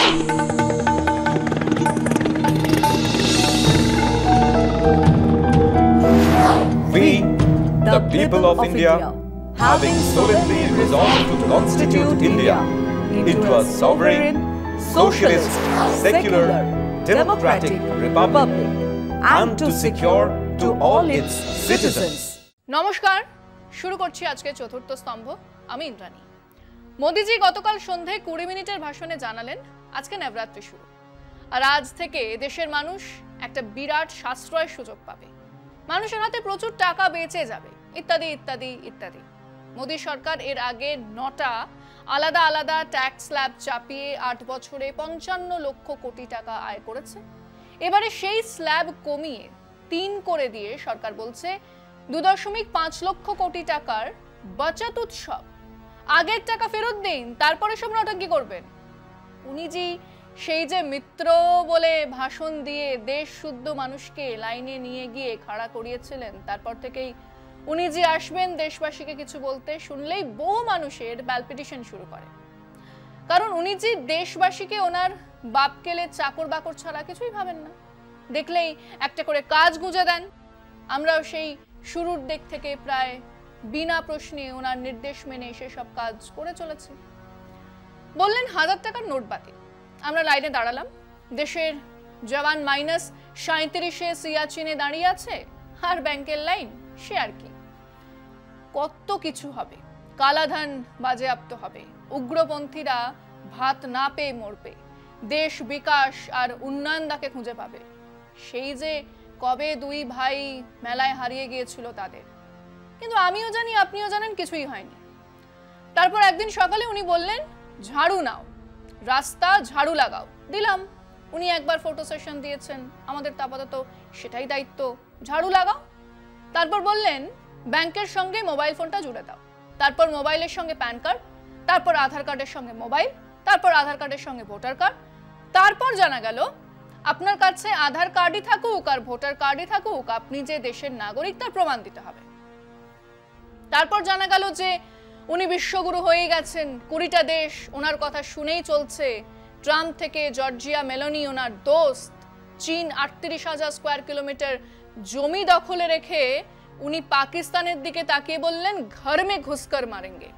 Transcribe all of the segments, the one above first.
We, the people of India, having solemnly resolved to constitute India into a sovereign, socialist, secular, democratic republic and to secure to all its citizens. নমস্কার, শুরু করছি আজকে চতুর্থ স্তম্ভ। আমি ইন্দ্রাণী। মোদিজি গতকাল সন্ধ্যায় 20 মিনিটের ভাষণে জানালেন আজকে নবরাত্রি শুরু, আর আজ থেকে দেশের মানুষ একটা বিরাট সাশ্রয়ের সুযোগ পাবে, মানুষের হাতে প্রচুর টাকা বেঁচে যাবে, ইত্যাদি ইত্যাদি ইত্যাদি। মোদী সরকার এর আগে 9টা আলাদা আলাদা ট্যাক্স স্ল্যাব চাপিয়ে 8 বছরে 55 লক্ষ কোটি টাকা আয় করেছে। এবারে সেই স্ল্যাব কমিয়ে 3 করে দিয়ে সরকার বলছে 2.5 লক্ষ কোটি টাকার বাচাত উৎসব। আগের টাকা ফেরত দিন, তারপরে সব নটাঙ্কি করবেন। উনি জি সেই যে মিত্র বলে ভাষণ দিয়ে দেশ শুদ্ধ মানুষকে লাইনে নিয়ে গিয়ে খাড়া করিয়েছিলেন, তারপর থেকেই উনি জি আসবেন দেশবাসীকে কিছু বলতে, শুনলেই বহু মানুষের প্যালপিটেশন শুরু করে। কারণ উনি জি দেশবাসীকে ওনার বাপকেলে চাকর বাকর ছাড়া কিছুই ভাবেন না, দেখলেই একটা করে কাজ গুঁজে দেন। আমরাও সেই শুরুর দিক থেকে প্রায় বিনা প্রশ্নে ওনার নির্দেশ মেনে সেসব কাজ করে চলেছি। বললেন 1000 টাকার নোট বাতিল, আমরা লাইনে দাঁড়ালাম। দেশের জওয়ান -37-এ সিয়াচিনে দাঁড়িয়ে আছে, আর ব্যাংকের লাইন সে আর কি। কত কিছু হবে, কালাধন বাজেয়াপ্ত হবে, উগ্রপন্থীরা ভাত না পেয়ে মরবে, দেশ বিকাশ আর উন্নয়ন দাকে খুঁজে পাবে। সেই যে কবে 2 ভাই মেলায় হারিয়ে গিয়েছিল তাদের। কিন্তু আমিও জানি, আপনিও জানেন, কিছুই হয়নি। তারপর একদিন সকালে উনি বললেন ঝাড়ু নাও, রাস্তা ঝাড়ু লাগাও। দিলাম, উনি একবার ফটো সেশন দিয়েছেন, আমাদের আপাতত সেটাই দায়িত্ব, ঝাড়ু লাগাও। তারপর বললেন ব্যাংকের সঙ্গে মোবাইল ফোনটা জুড়ে দাও, তারপর মোবাইলের সঙ্গে প্যান কার্ড, তারপর আধার কার্ডের সঙ্গে মোবাইল, তারপর আধার কার্ডের সঙ্গে ভোটার কার্ড। তারপর জানা গেল আপনার কাছে আধার কার্ডই থাকুক আর ভোটার কার্ডই থাকুক, আপনি যে দেশের নাগরিক তার প্রমাণ দিতে হবে। তারপর জানা গেল যে উনি বিশ্বগুরু হয়ে গেছেন, 20টা দেশ ওনার কথা শুনেই চলছে। ট্রাম্প থেকে জর্জিয়া মেলোনি ওনার দোস্ত। চীন 38,000 স্কয়ার কিলোমিটার জমি দখলে রেখে উনি পাকিস্তানের দিকে তাকিয়ে বললেন ঘর মে ঘুসকর মারেঙ্গে।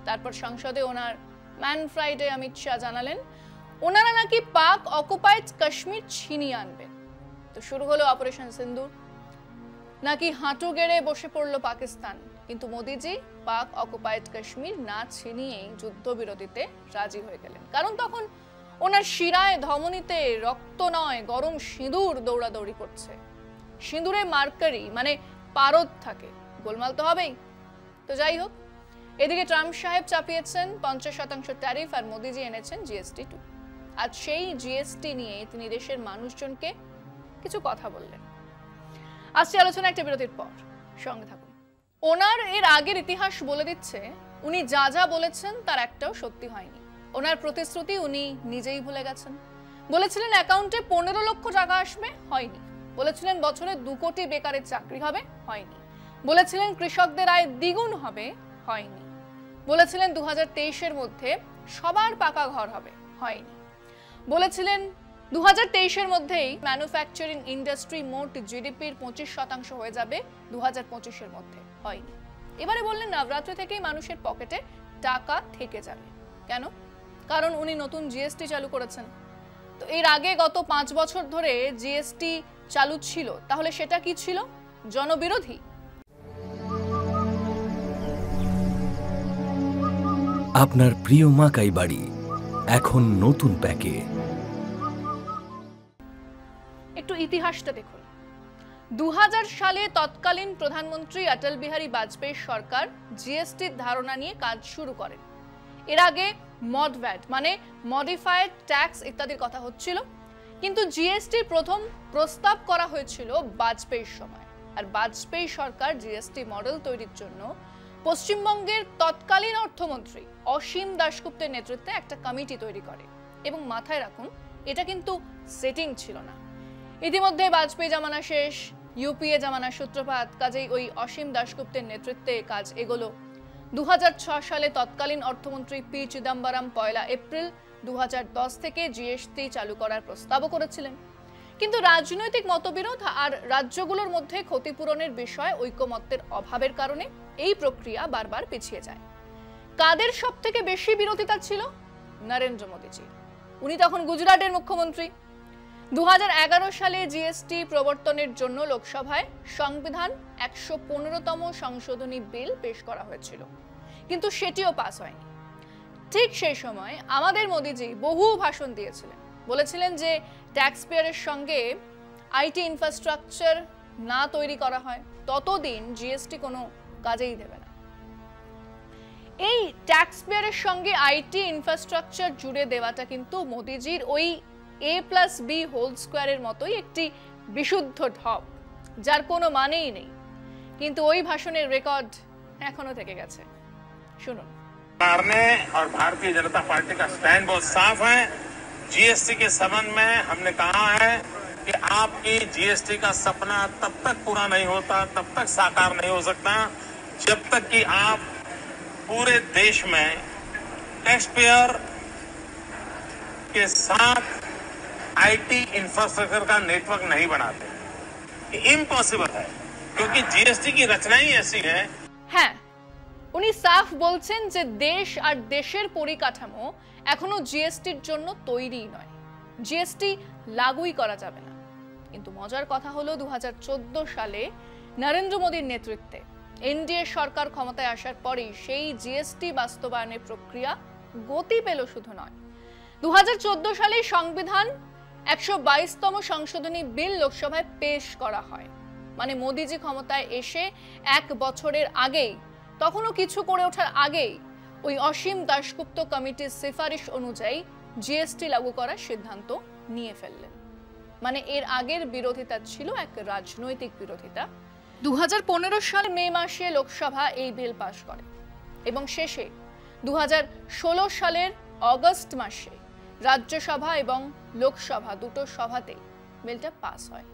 তারপর সংসদে ওনার ম্যান ফ্রাইডে অমিত শাহ জানালেন ওনারা নাকি পাক অকুপাইড কাশ্মীর ছিনিয়ে আনবেন। তো শুরু হলো অপারেশন সিন্দুর, নাকি হাঁটু গেড়ে বসে পড়লো পাকিস্তান। কিন্তু মোদিজি পাক অকুপাইড কাশ্মীর না ছিনিয়েই যুদ্ধবিরতিতে রাজি হয়ে গেলেন। কারণ তখন ওনার শিরায় ধমনীতে রক্ত নয়, গরম সিঁদুর দৌড়াদৌড়ি করছে। সিঁদুরে মার্কারি মানে পারদ থাকে, গোলমাল তো হবেই। তো যাই হোক, এদিকে ট্রাম্প সাহেব চাপিয়েছেন 50% ট্যারিফ, আর মোদিজি এনেছেন GST 2। আজ সেই জিএসটি নিয়ে তিনি দেশের মানুষজনকে কিছু কথা বললেন। আজকে আলোচনা একটা বিরতির পর, সঙ্গে থাকুন। ওনার এর আগের ইতিহাস বলে দিচ্ছে উনি যা যা বলেছেন তার একটাও সত্যি হয়নি। ওনার প্রতিশ্রুতি উনি নিজেই ভুলে গেছেন। বলেছিলেন অ্যাকাউন্টে 15 লক্ষ টাকা আসবে, হয়নি। বলেছিলেন বছরে 2 কোটি বেকারের চাকরি হবে, হয়নি। বলেছিলেন কৃষকদের আয় দ্বিগুণ হবে, হয়নি। বলেছিলেন 2023-এর মধ্যে সবার পাকা ঘর হবে, হয়নি। বলেছিলেন 2023-এর মধ্যেই ম্যানুফ্যাকচারিং ইন্ডাস্ট্রি মোট জিডিপির 25% হয়ে যাবে 2025-এর মধ্যে, হয়নি। এবারে বললেন নবরাত্রি থেকেই মানুষের পকেটে টাকা থেকে যাবে। কেন? কারণ উনি নতুন জিএসটি চালু করেছেন। তো এর আগে গত 5 বছর ধরে জিএসটি চালু ছিল, তাহলে সেটা কি ছিল? জনবিরোধী। আপনার প্রিয় মাকাই বাড়ি এখন নতুন প্যাকে। একটু ইতিহাসটা দেখুন। 2000 সালে তৎকালীন প্রধানমন্ত্রী অটল বিহারী বাজপেয়ী সরকার জিএসটির ধারণা নিয়ে কাজ শুরু করেন। এর আগে মডভ্যাট মানে মডিফাইড ট্যাক্স ইত্যাদির কথা হচ্ছিল, কিন্তু জিএসটির প্রথম প্রস্তাব করা হয়েছিল বাজপেয়ীর সময়। আর বাজপেয়ী সরকার জিএসটি মডেল তৈরির জন্য পশ্চিমবঙ্গের তৎকালীন অর্থমন্ত্রী অসীম দাশগুপ্তের নেতৃত্বে একটা কমিটি তৈরি করে। এবং মাথায় রাখুন, এটা কিন্তু সেটিং ছিল না। ইতিমধ্যে বাজপেয়ী জামানা শেষ, ইউপিএ জামানার সূত্রপাত, কাজেই ওই অসীম দাশগুপ্তের নেতৃত্বে কাজ এগোলো। 2006 সালে তৎকালীন অর্থমন্ত্রী পি চিদম্বরম 1 এপ্রিল 2010 থেকে জিএসটি চালু করার প্রস্তাবও করেছিলেন। কিন্তু রাজনৈতিক মতবিরোধ আর রাজ্যগুলোর মধ্যে ক্ষতিপূরণের বিষয়ে ঐকমত্যের অভাবের কারণে এই প্রক্রিয়া বারবার পিছিয়ে যায়। কাদের সবথেকে বেশি বিরোধিতা ছিল? নরেন্দ্র মোদীজি। উনি তখন গুজরাটের মুখ্যমন্ত্রী। 2011 সালে জিএসটি প্রবর্তনের জন্য লোকসভায় সংবিধান 115তম সংশোধনী বিল পেশ করা হয়েছিল, কিন্তু সেটিও পাস হয়নি। ঠিক সেই সময় আমাদের মোদীজি বহু ভাষণ দিয়েছিলেন, বলেছিলেন যে ট্যাক্স পেয়ারের সঙ্গে আইটি ইনফ্রাস্ট্রাকচার না তৈরি করা হয় ততদিন জিএসটি কোনো কাজেই দেবে না। এই ট্যাক্স পেয়ারের সঙ্গে আইটি ইনফ্রাস্ট্রাকচার জুড়ে দেওয়াটা কিন্তু মোদীজির ওই a+b² মতোই একটি বিশুদ্ধ ঢপ, যার কোনো মানেই নেই। কিন্তু ওই ভাষণের রেকর্ড এখনো থেকে গেছে। শুনুন। और भारतीय जनता पार्टी का स्टैंड बहुत साफ है। जीएसटी के संबंध में हमने कहा है कि आपकी जीएसटी का सपना तब तक पूरा नहीं होता, तब तक साकार नहीं हो सकता, जब तक कि आप पूरे देश में टैक्स पेयर के साथ आईटी इंफ्रास्ट्रक्चर का नेटवर्क नहीं बनाते। ये इम्पॉसिबल है, क्योंकि जीएसटी की रचना ही ऐसी है। হ্যাঁ, উনি সাফ বলছেন যে দেশ আর দেশের পরিকাঠামো এখনো জিএসটির জন্য তৈরি নয়, জিএসটি লাগুই করা যাবে না। কিন্তু মজার কথা হলো 2014 সালে নরেন্দ্র মোদীর নেতৃত্বে এনডিএ সরকার ক্ষমতায় আসার পরেই সেই জিএসটি বাস্তবায়নের প্রক্রিয়া গতি পেল। শুধু নয়, 2014 সালে সংবিধান 122তম সংশোধনী বিল লোকসভায় পেশ করা হয়। মানে মোদীজি ক্ষমতায় এসে 1 বছরের আগেই, তখনও কিছু করে ওঠার আগেই ওই অসীম দাশগুপ্ত কমিটির সিফারিশ অনুযায়ী জিএসটি লাগু করার সিদ্ধান্ত নিয়ে ফেললেন। মানে এর আগের বিরোধিতা ছিল এক রাজনৈতিক বিরোধিতা। 2015 সাল মে মাসে লোকসভা এই বিল পাশ করে এবং শেষে 2016 সালের অগস্ট মাসে রাজ্যসভা এবং লোকসভা দুটো সভাতেই বিলটা পাস হয়।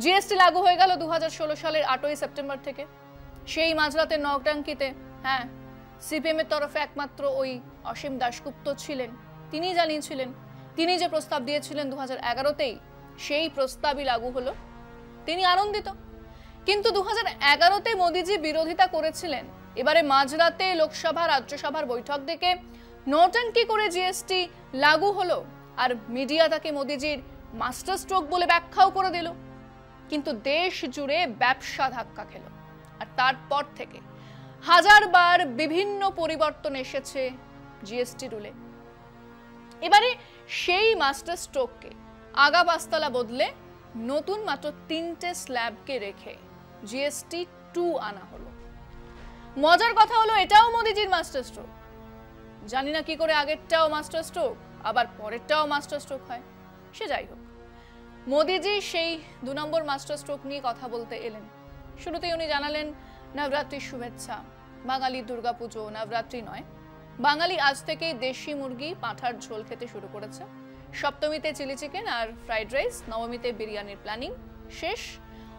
জিএসটি লাগু হয়ে গেল 2016 সালের 8ই সেপ্টেম্বর থেকে। সেই মাঝরাতে নকটাঙ্কিতে, হ্যাঁ, সিপিএম এর তরফে একমাত্র ওই অসীম দাশগুপ্ত ছিলেন, তিনি জানিয়েছিলেন, তিনি যে প্রস্তাব দিয়েছিলেন 2011তেই সেই প্রস্তাবই লাগু হলো। তিনি আনন্দিত। কিন্তু 2011তে মোদীজি বিরোধিতা করেছিলেন। এবারে মাঝরাতে লোকসভা রাজ্যসভার বৈঠক দেখে নৌটাঙ্কি করে জিএসটি লাগু হলো, আর মিডিয়া তাকে মোদীজির মাস্টার স্ট্রোক বলে ব্যাখ্যাও করে দিল। কিন্তু দেশ জুড়ে ব্যবসা ধাক্কা খেল, আর তারপর থেকে হাজারবার বিভিন্ন পরিবর্তন এসেছে জিএসটি রুলে। এবারে সেই মাস্টার স্ট্রোককে আগা পাঁচতলা বদলে নতুন মাত্র 3টে স্ল্যাবকে রেখে জিএসটি 2 আনা হলো। মজার কথা হলো এটাও মোদীজির মাস্টার স্ট্রোক। জানি না কি করে আগেরটাও মাস্টার স্ট্রোক আবার পরেরটাও মাস্টার স্ট্রোক হয়। সে যাই হোক, মোদীজি সেই 2 নম্বর মাস্টার স্ট্রোক নিয়ে কথা বলতে এলেন। শুরুতেই উনি জানালেন নবরাত্রির শুভেচ্ছা। বাঙালির দুর্গাপুজো নবরাত্রি নয়, বাঙালি আজ থেকেই দেশি মুরগি পাঁঠার ঝোল খেতে শুরু করেছে। সপ্তমীতে চিলি চিকেন আর ফ্রাইড রাইস, নবমীতে বিরিয়ানির প্ল্যানিং শেষ।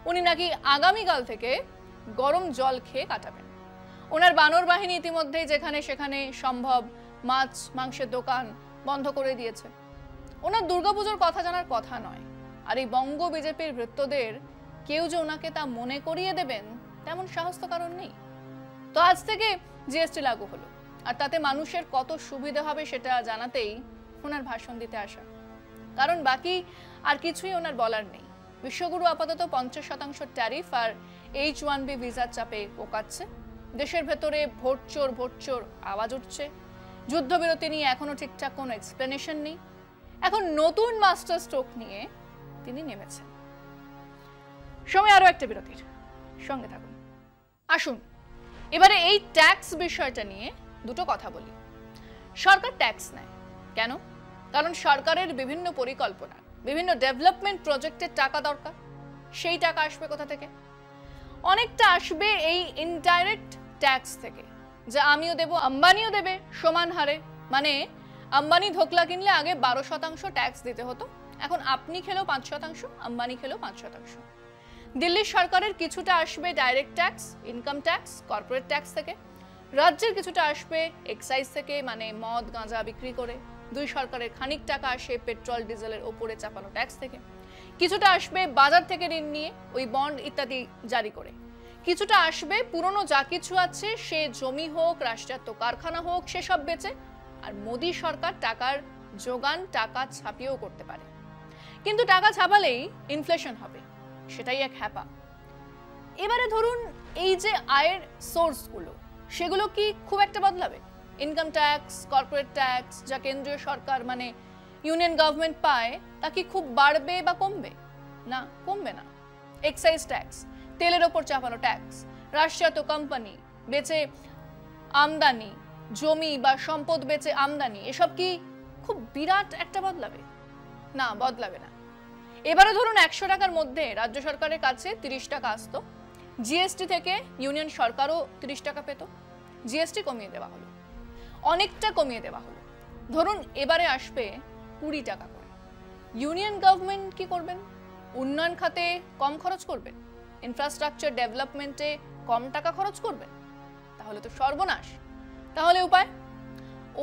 উনি নাকি আগামীকাল থেকে গরম জল খেয়ে কাটাবেন। ওনার বানর বাহিনী ইতিমধ্যেই যেখানে সেখানে সম্ভব মাছ মাংসের দোকান বন্ধ করে দিয়েছে। ওনার দুর্গাপুজোর কথা জানার কথা নয়, আর এই বঙ্গ বিজেপির ভৃত্যদের কেউ যে ওনাকে তা মনে করিয়ে দেবেন তেমন সাহস তো কারণ নেই। তো আজ থেকে জিএসটি লাগু হলো, আর তাতে মানুষের কত সুবিধা হবে সেটা জানাতেই ওনার ভাষণ দিতে আসা। কারণ বাকি আর কিছুই ওনার বলার নেই। বিশ্বগুরু আপাতত 50% ট্যারিফ আর H1B ভিসার চাপে কোকাচ্ছে। দেশের ভেতরে ভোট চোর আওয়াজ উঠছে। যুদ্ধবিরতি নিয়ে এখনো ঠিকঠাক কোনো এক্সপ্লেনেশন নেই। এখন নতুন মাস্টার স্ট্রোক নিয়ে তিনি নেমেছেন। সময় আরো একটা বিরতির, সঙ্গে থাকুন। আসুন এবারে এই ট্যাক্স বিষয়টা নিয়ে দুটো কথা বলি। সরকার ট্যাক্স নেয় কেন? কারণ সরকারের বিভিন্ন পরিকল্পনা, বিভিন্ন ডেভেলপমেন্ট প্রজেক্টের টাকা দরকার। সেই টাকা আসবে কোথা থেকে? অনেকটা আসবে এই ইনডাইরেক্ট ট্যাক্স থেকে, যা আমিও দেব, আম্বানিও দেবে সমান হারে। মানে আম্বানি ধোকলা কিনলে আগে 12% ট্যাক্স দিতে হতো, এখন আপনি খেলেও 5%, আম্বানি খেলেও 5%। দিল্লির সরকারের কিছুটা আসবে direct tax, income tax, corporate tax থেকে। রাজ্যের কিছুটা আসবে এক্সাইজ থেকে, মানে মদ গাঁজা বিক্রি করে। দুই সরকারের খানিক টাকা আসে পেট্রোল ডিজেলের ওপরে চাপানো ট্যাক্স থেকে, কিছুটা আসবে বাজার থেকে ঋণ নিয়ে ওই বন্ড ইত্যাদি জারি করে, কিছুটা আসবে পুরনো যা কিছু আছে সে জমি হোক রাষ্ট্রায়ত্ত কারখানা হোক সেসব বেচে, আর মোদী সরকার টাকার যোগান টাকা ছাপিয়েও করতে পারে। কিন্তু টাকা ছাপালেই ইনফ্লেশন হবে, সেটাই এক হ্যাপা। এবারে ধরুন এই যে আয়ের সোর্সগুলো সেগুলো কি খুব একটা বদলাবে? ইনকাম ট্যাক্স, কর্পোরেট ট্যাক্স যা কেন্দ্রীয় সরকার মানে ইউনিয়ন গভর্নমেন্ট পায় তা কি খুব বাড়বে বা কমবে? না, কমবে না। এক্সাইজ ট্যাক্স, তেলের ওপর চাপানো ট্যাক্স, রাষ্ট্রায়ত্ত কোম্পানি বেচে আমদানি, জমি বা সম্পদ বেচে আমদানি, এসব কি খুব বিরাট একটা বদলাবে? না, বদলাবে না। এবারে ধরুন 100 টাকার মধ্যে রাজ্য সরকারের কাছে 30 টাকা আসতো, জিএসটি থেকে ইউনিয়ন সরকারও 30 টাকা পেত, জিএসটি কমিয়ে দেওয়া হলো, অনেকটা কমিয়ে দেওয়া হলো। ধরুন এবারে আসবে 20 টাকা করে। ইউনিয়ন গভর্নমেন্ট কি করবেন? উন্নয়ন খাতে কম খরচ করবেন, ইনফ্রাস্ট্রাকচার ডেভেলপমেন্টে কম টাকা খরচ করবেন? তাহলে তো সর্বনাশ। তাহলে উপায়?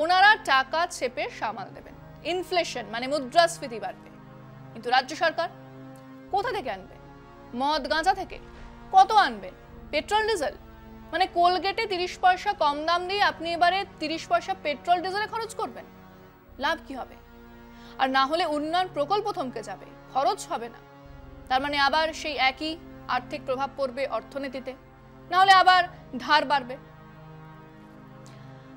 ওনারা টাকা চেপে সামাল দেবেন, ইনফ্লেশন মানে মুদ্রাস্ফীতি বাড়বে। কিন্তু রাজ্য সরকার কোথা থেকে আনবে? মদ গাঁজা থেকে? কত আনবে? পেট্রোল ডিজেল মানে কোলগেটে 30 পয়সা কম দাম দিয়ে আপনি এবারে 30 পয়সা পেট্রোল ডিজেলে খরচ করবেন? লাভ কি হবে? আর না হলে উন্নয়ন প্রকল্প থমকে যাবে, খরচ হবে না। তার মানে আবার সেই একই আর্থিক প্রভাব পড়বে অর্থনীতিতে, না হলে আবার ধার বাড়বে।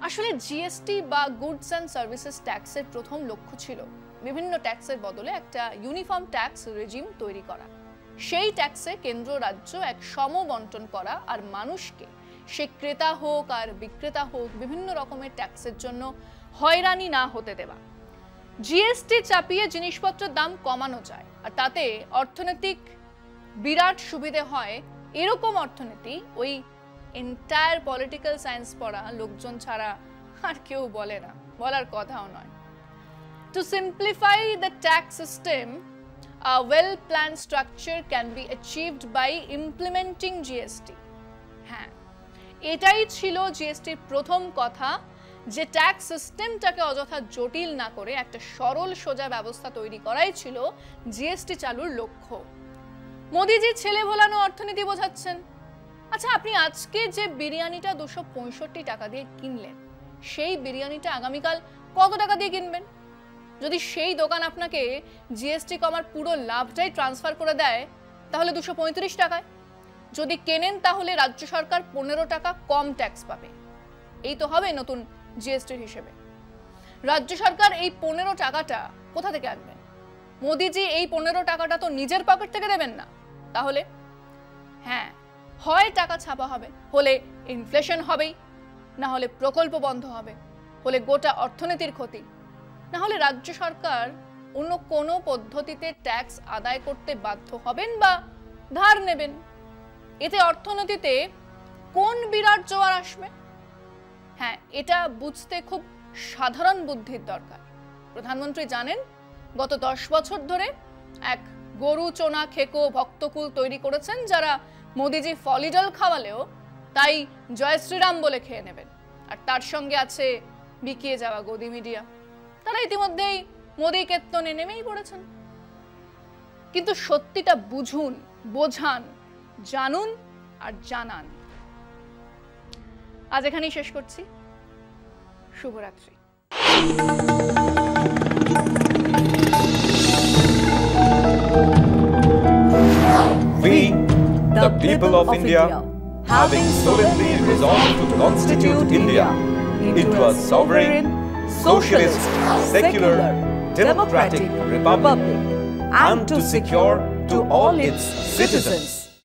আসলে জিএসটি বা গুডস অ্যান্ড সার্ভিসেস ট্যাক্সের প্রথম লক্ষ্য ছিল বিভিন্ন ট্যাক্সের বদলে একটা ইউনিফর্ম ট্যাক্স রেজিম তৈরি করা, সেই ট্যাক্সে কেন্দ্র রাজ্য এক সম বন্টন করা, আর মানুষকে সে ক্রেতা হোক আর বিক্রেতা হোক বিভিন্ন রকমের ট্যাক্সের জন্য হয়রানি না হতে দেওয়া। জিএসটি চাপিয়ে জিনিসপত্রের দাম কমানো যায়, আর তাতে অর্থনৈতিক বিরাট সুবিধে হয়, এরকম অর্থনীতি ওই এন্টায়ার পলিটিক্যাল সায়েন্স পড়া লোকজন ছাড়া আর কেউ বলে না, বলার কথাও নয়। To simplify the tax system, a well-planned structure can be achieved by implementing GST. হ্যাঁ, এটাই ছিল জিএসটির প্রথম কথা, যে ট্যাক্স সিস্টেমটাকে অযথা জটিল না করে একটা সরল সোজা ব্যবস্থা তৈরি করাই ছিল জিএসটি চালুর লক্ষ্য। মোদিজি ছেলে ভোলানো অর্থনীতি বোঝাচ্ছেন। আচ্ছা, আপনি আজকে যে বিরিয়ানিটা 265 টাকা দিয়ে কিনলেন, সেই বিরিয়ানিটা আগামীকাল কত টাকা দিয়ে কিনবেন? যদি সেই দোকান আপনাকে জিএসটি কমার পুরো লাভটাই ট্রান্সফার করে দেয় তাহলে 235 টাকায়। যদি কেনেন তাহলে রাজ্য সরকার 15 টাকা কম ট্যাক্স পাবে। এই তো হবে নতুন জিএসটির হিসেবে। রাজ্য সরকার এই 15 টাকাটা কোথা থেকে আনবেন? মোদিজি এই 15 টাকাটা তো নিজের পকেট থেকে দেবেন না। তাহলে হ্যাঁ, হয় টাকা ছাপা হবে, হলে ইনফ্লেশন হবেই, না হলে প্রকল্প বন্ধ হবে, হলে গোটা অর্থনীতির ক্ষতি, না হলে রাজ্য সরকার অন্য কোনো পদ্ধতিতে ট্যাক্স আদায় করতে বাধ্য হবেন বা ধার নেবেন। এতে অর্থনীতিতে কোন বিরাট জোয়ার আসবে? হ্যাঁ, এটা বুঝতে খুব সাধারণ বুদ্ধির দরকার। প্রধানমন্ত্রী জানেন গত 10 বছর ধরে এক গরু চোনা খেকো ভক্তকুল তৈরি করেছেন, যারা মোদিজি ফলিডল খাওয়ালেও তাই জয় শ্রীরাম বলে খেয়ে নেবেন। আর তার সঙ্গে আছে বিকিয়ে যাওয়া গদি মিডিয়া, তারা ইতিমধ্যেই মোদি কেত্তনে নেমেই পড়েছেন। কিন্তু সত্যিটা বুঝুন, বোঝান, জানুন আর জানান। আজ এখানেই শেষ করছি। শুভরাত্রি। We, the people of India, having solemnly resolved to constitute India into a sovereign, socialist, secular, democratic republic, and to secure to all its citizens